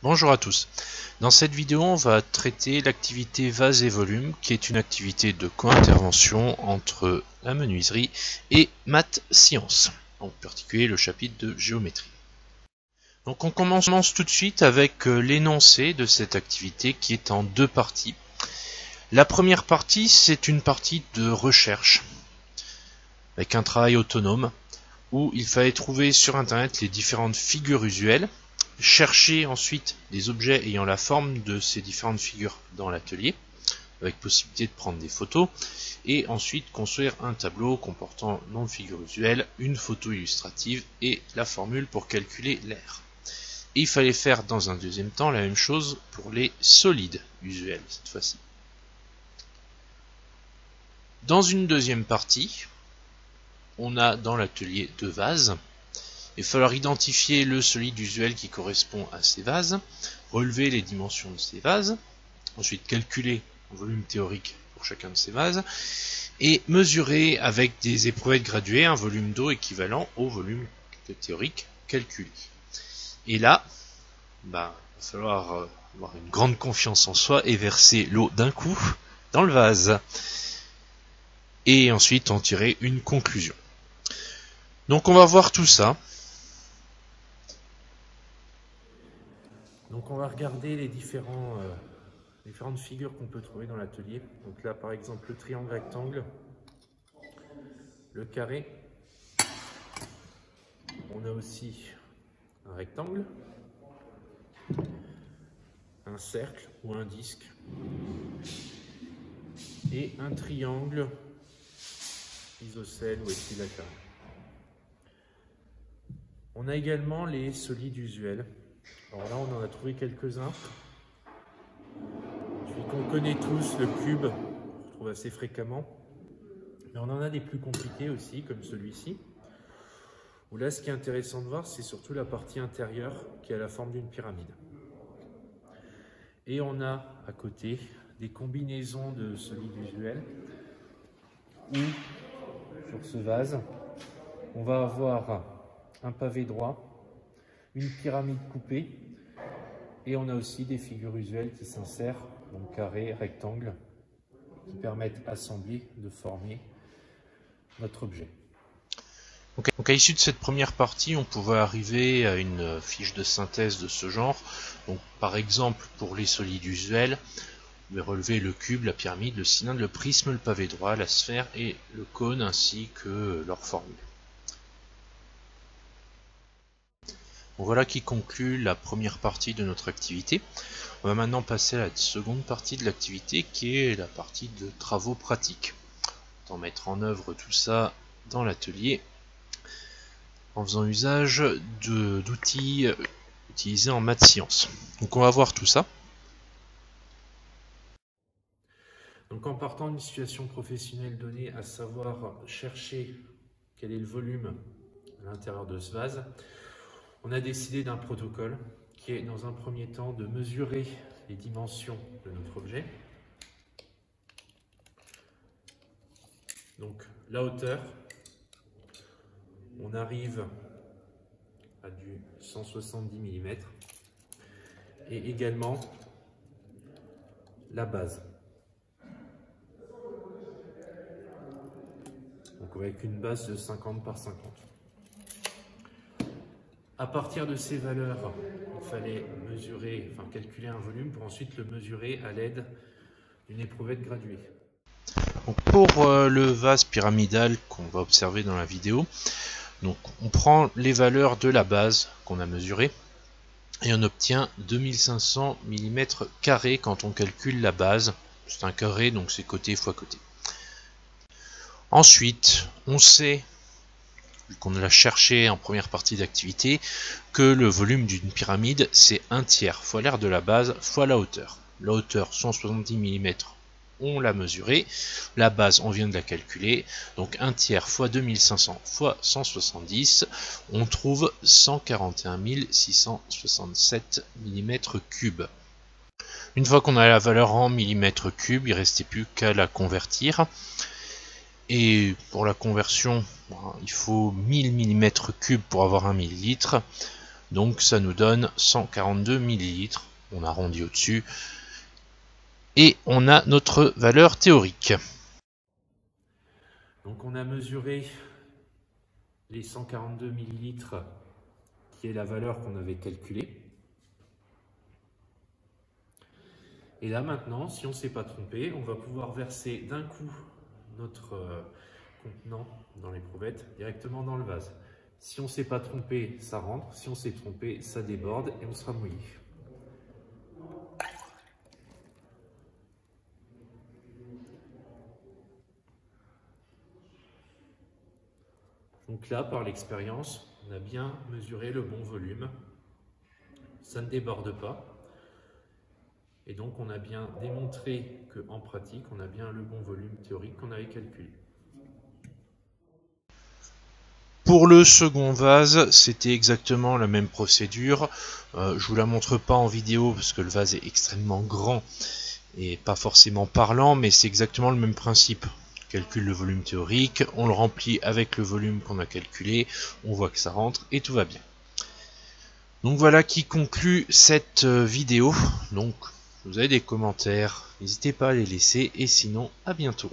Bonjour à tous. Dans cette vidéo, on va traiter l'activité vase et volume, qui est une activité de co-intervention entre la menuiserie et maths sciences, en particulier le chapitre de géométrie. Donc on commence tout de suite avec l'énoncé de cette activité qui est en deux parties. La première partie, c'est une partie de recherche, avec un travail autonome, où il fallait trouver sur internet les différentes figures usuelles, chercher ensuite des objets ayant la forme de ces différentes figures dans l'atelier, avec possibilité de prendre des photos, et ensuite construire un tableau comportant le nom de figure usuelle, une photo illustrative et la formule pour calculer l'air. Et il fallait faire dans un deuxième temps la même chose pour les solides usuels cette fois-ci. Dans une deuxième partie, on a dans l'atelier deux vases. Il va falloir identifier le solide usuel qui correspond à ces vases, relever les dimensions de ces vases, ensuite calculer le volume théorique pour chacun de ces vases, et mesurer avec des éprouvettes graduées un volume d'eau équivalent au volume théorique calculé. Et là, il va falloir avoir une grande confiance en soi et verser l'eau d'un coup dans le vase. Et ensuite en tirer une conclusion. Donc on va voir tout ça. Donc on va regarder les différentes figures qu'on peut trouver dans l'atelier. Donc là par exemple le triangle rectangle, le carré. On a aussi un rectangle, un cercle ou un disque et un triangle isocèle ou équilatéral. On a également les solides usuels. Alors là, on en a trouvé quelques-uns. Celui qu'on connaît tous, le cube, on retrouve assez fréquemment. Mais on en a des plus compliqués aussi, comme celui-ci. Où là, ce qui est intéressant de voir, c'est surtout la partie intérieure qui a la forme d'une pyramide. Et on a à côté des combinaisons de solides usuels où, sur ce vase, on va avoir un pavé droit, une pyramide coupée, et on a aussi des figures usuelles qui s'insèrent, donc carré, rectangle, qui permettent assembler, de former notre objet. Donc à l'issue de cette première partie, on pouvait arriver à une fiche de synthèse de ce genre. Donc par exemple, pour les solides usuels, on va relever le cube, la pyramide, le cylindre, le prisme, le pavé droit, la sphère et le cône, ainsi que leur formule. Donc voilà qui conclut la première partie de notre activité. On va maintenant passer à la seconde partie de l'activité qui est la partie de travaux pratiques. On va mettre en œuvre tout ça dans l'atelier en faisant usage d'outils utilisés en maths sciences. Donc on va voir tout ça. Donc en partant d'une situation professionnelle donnée, à savoir chercher quel est le volume à l'intérieur de ce vase, on a décidé d'un protocole qui est dans un premier temps de mesurer les dimensions de notre objet. Donc la hauteur, on arrive à du 170 mm et également la base. Donc avec une base de 50 par 50. À partir de ces valeurs, il fallait calculer un volume pour ensuite le mesurer à l'aide d'une éprouvette graduée. Donc pour le vase pyramidal qu'on va observer dans la vidéo, donc on prend les valeurs de la base qu'on a mesurée et on obtient 2500 mm² quand on calcule la base. C'est un carré, donc c'est côté fois côté. Ensuite, on sait, vu qu'on l'a cherché en première partie d'activité, que le volume d'une pyramide c'est 1/3 fois l'aire de la base fois la hauteur. La hauteur 170 mm, on l'a mesuré, la base on vient de la calculer, donc 1/3 fois 2500 fois 170, on trouve 141 667 mm3. Une fois qu'on a la valeur en mm3, il ne restait plus qu'à la convertir. Et pour la conversion, il faut 1000 mm3 pour avoir 1 millilitre. Donc ça nous donne 142 ml. On arrondit au-dessus. Et on a notre valeur théorique. Donc on a mesuré les 142 ml, qui est la valeur qu'on avait calculée. Et là maintenant, si on ne s'est pas trompé, on va pouvoir verser d'un coup notre contenant dans l'éprouvette directement dans le vase. Si on ne s'est pas trompé, ça rentre. Si on s'est trompé, ça déborde et on sera mouillé. Donc là, par l'expérience, on a bien mesuré le bon volume. Ça ne déborde pas. Et donc, on a bien démontré qu'en pratique, on a bien le bon volume théorique qu'on avait calculé. Pour le second vase, c'était exactement la même procédure. Je vous la montre pas en vidéo parce que le vase est extrêmement grand et pas forcément parlant, mais c'est exactement le même principe. On calcule le volume théorique, on le remplit avec le volume qu'on a calculé, on voit que ça rentre et tout va bien. Donc voilà qui conclut cette vidéo. Donc, vous avez des commentaires, n'hésitez pas à les laisser et sinon à bientôt.